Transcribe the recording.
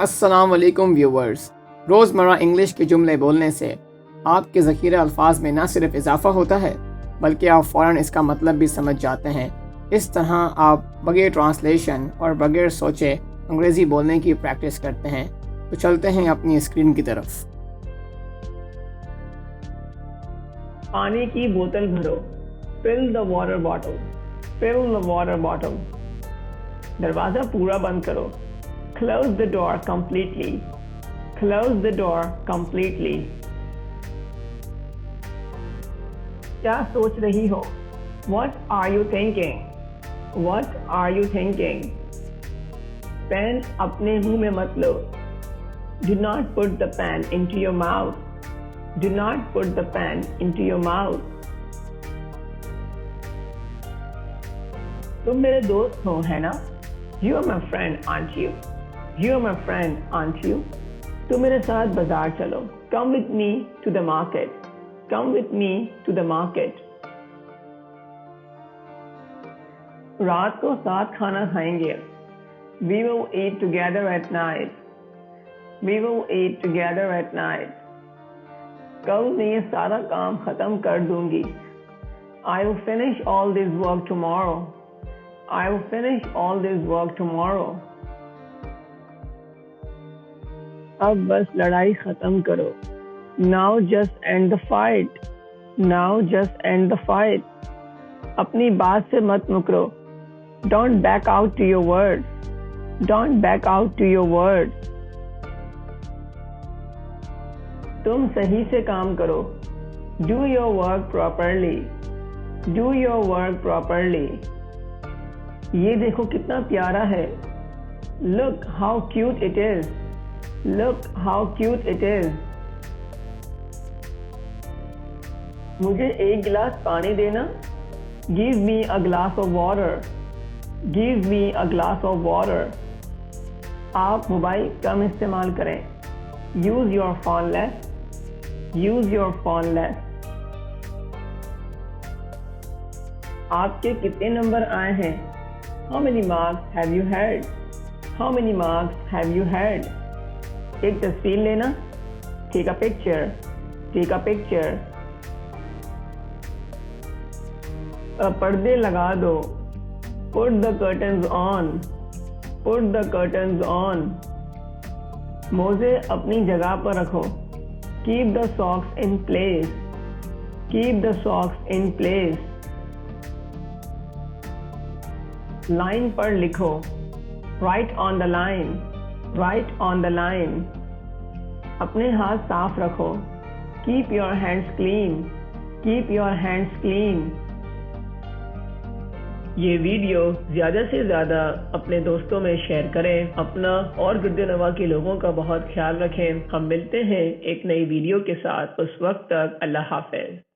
अस्सलाम वालेकुम व्यूवर्स। रोज़मर्रा इंग्लिश के जुमले बोलने से आपके ज़ख़ीरे अल्फाज में न सिर्फ इजाफ़ा होता है बल्कि आप फ़ौरन इसका मतलब भी समझ जाते हैं। इस तरह आप बगैर ट्रांसलेशन और बगैर सोचे अंग्रेज़ी बोलने की प्रैक्टिस करते हैं। तो चलते हैं अपनी स्क्रीन की तरफ। पानी की बोतल भरो, fill the water bottle, fill the water bottle. दरवाज़ा पूरा बंद करो, close the door completely, close the door completely। क्या सोच रही हो? What are you thinking? What are you thinking? Pen अपने मुंह में मत लो, do not put the pen into your mouth, do not put the pen into your mouth। तुम मेरे दोस्त हो, है ना? You are my friend, aren't you? You are my friend, aren't you? तुम मेरे साथ बाजार चलो, come with me to the market, come with me to the market। रात को साथ खाना खाएंगे, we will eat together at night, we will eat together at night। कल मैं ये सारा काम खत्म कर दूंगी, I will finish all this work tomorrow, I will finish all this work tomorrow। अब बस लड़ाई खत्म करो, now just end the fight, now just end the fight। अपनी बात से मत मुकरो, don't back out to your words, don't back out to your words। तुम सही से काम करो, do your work properly, do your work properly। ये देखो कितना प्यारा है, look how cute it is, look how cute it is। मुझे एक गिलास पानी देना, give me a glass of water, give me a glass of water। आप मोबाइल कम इस्तेमाल करें, use your phone less, use your phone less। आपके कितने नंबर आए हैं? How many marks have you had? How many marks have you had? एक तस्वीर लेना, take a picture, take a picture। पर्दे लगा दो, put the curtains on, put the curtains on। मोज़े अपनी जगह पर रखो, keep the socks in place, keep the socks in place। Line पर लिखो, write on the line, write on the line। अपने हाथ साफ रखो, keep your hands clean, keep your hands clean। ये वीडियो ज़्यादा से ज़्यादा अपने दोस्तों में शेयर करें। अपना और गिरदे-नवा के लोगों का बहुत ख्याल रखें। हम मिलते हैं एक नई वीडियो के साथ। उस वक्त तक अल्लाह हाफ़िज़।